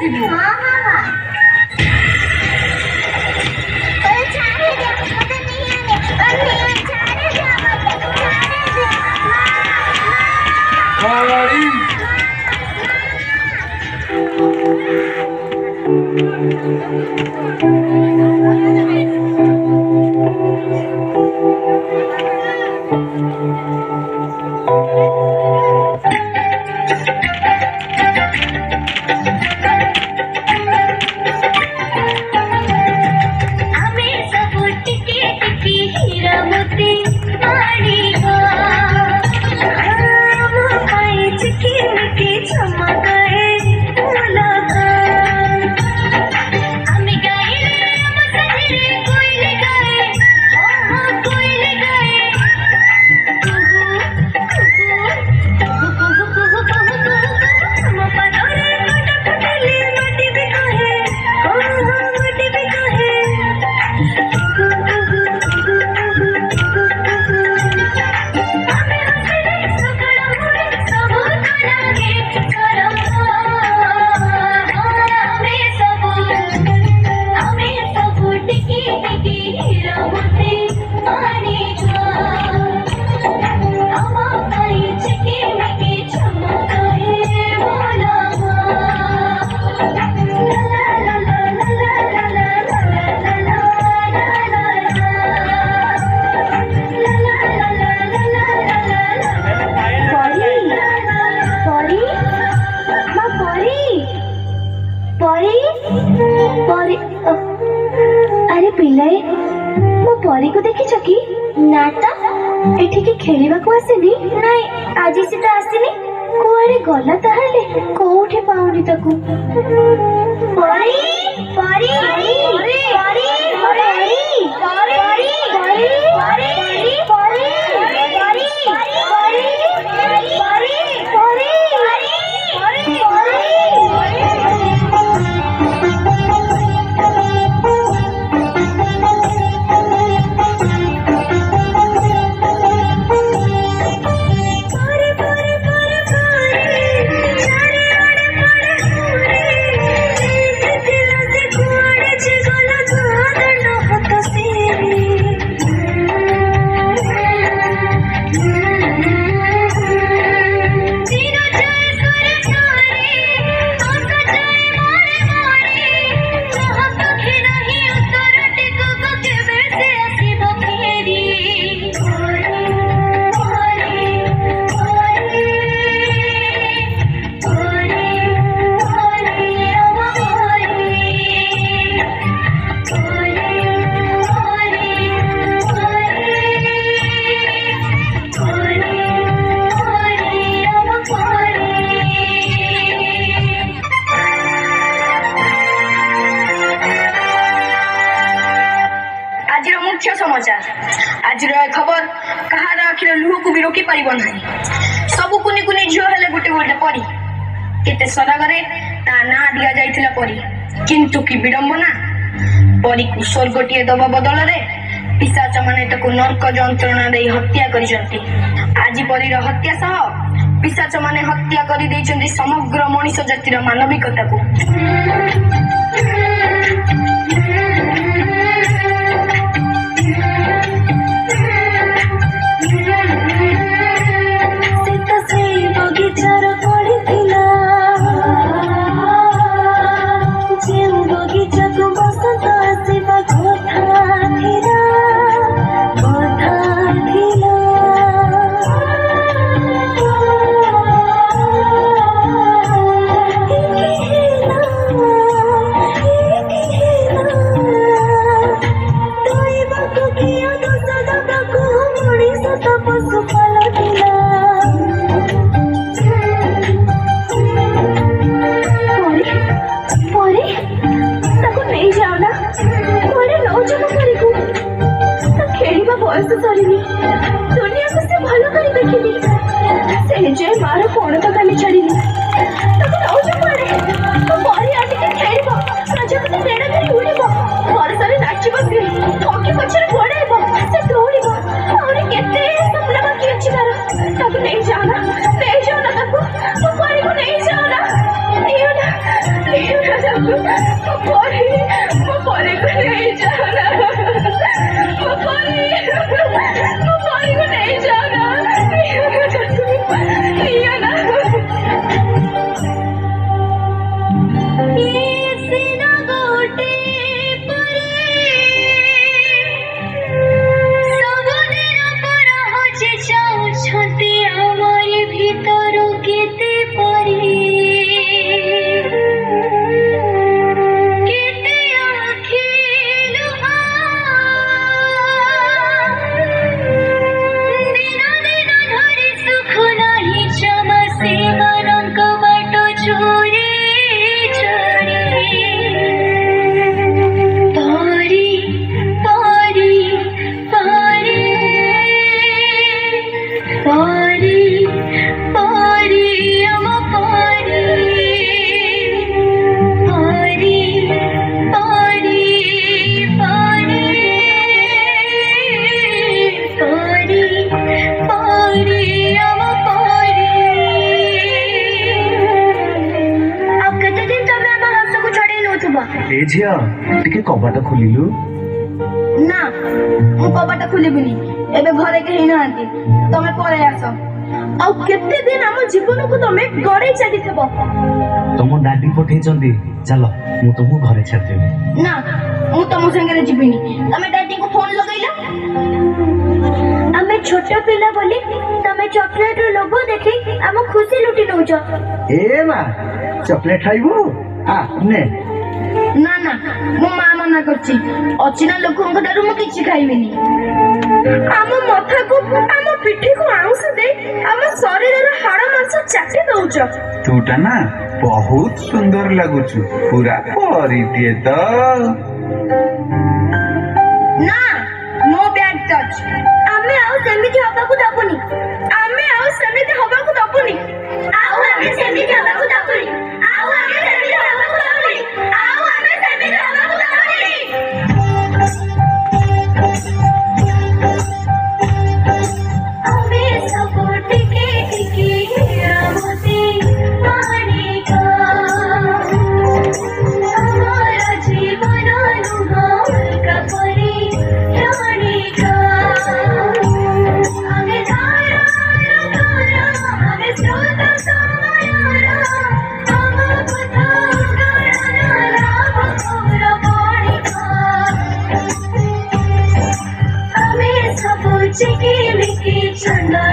ଆସିବୁ। हाँ हाँ हाँ अरे छाड़े दे मुझे नहीं आने अरे छाड़े दे मुझे छाड़े दे हमारी अरे पिलाए मो परी को देखी कि ना तो एठिकी खेलिबा को आसीनी नहीं आज से तो आसीनी कुआरे गला ताहले कोठी पाउनी ताकू परी परी परी परी परी परी परी परी परी समाचार आज खबर कहार आखिर लुह को भी रोकी पारिब नहीं सबु कुनी कुनी झियो हेले गोटे गोटे परी केते सदागरे ता ना दिया जाइथिला परी किंतु की विडंबना परी को स्वर्गटिए दबा बदल रे पिशाच माने ताको नरक जंत्रणा दे हत्या करिसंती आज परीर हत्या सह पिशाच माने हत्या करि दैचंती समग्र मनुष्य जातिर मानविकता को बयस सरीनी दुनिया को से भलो करी देखिली से जे मार कोण तो काली छड़ीली तको नौज पड़े तो परी आटी के खेलबो प्रजापति बेड़ा धरी उड़ीबो बरसरे नाची बसी ठोकी पछरे गोड़ेबो से दौड़ीबो और केते सपना बाकी अछि तार तको नहीं जाना तको तो परी को नहीं जाना ए झिया टिके कबाट खोलिलु ना मु कबाट खोलिबिनी एबे घरे केही नांती तमे पळे आसो आ केते दिन हम जीवन को तमे गड़े चली थबो तुम डाडी पठे चंदी चलो मु तुमको घरे छाड़ देबी ना मु तम संगे जीविनी तमे डैडी को फोन लगैला आमे छोट पिला बोली तमे चॉकलेट रो लोगो देखि हम खुशी लुटी नउछ ए मा चॉकलेट खाइबो आ ने ना ना मो मां मना करछि अचिना लोकन को डरु मु किछि खाइबिनी आम माथा को आम पिठी को आउस दे आम शरीर रो हाड़ मांस चाटी दउछ तूटा ना बहुत सुंदर लगुचु पूरा परी दिए तो ना नो बैड टच आमे आउ सेमिति हबा को दबुनी आमे आउ सेमिति हबा को दबुनी आउ आमे सेमिति हबा को दबुनी आउ आमे सेमिति हबा को दबुनी आउ आमे सेमिति हबा को दबुनी आमे सब टिके टिके रामते पानी का हमारा जीवन अनुभव का परी रानी का आगे धारा धारा आगे स्रोत समायारा हम पता उठाना राम और पानी का हमें सब चिकी मिकी चंदा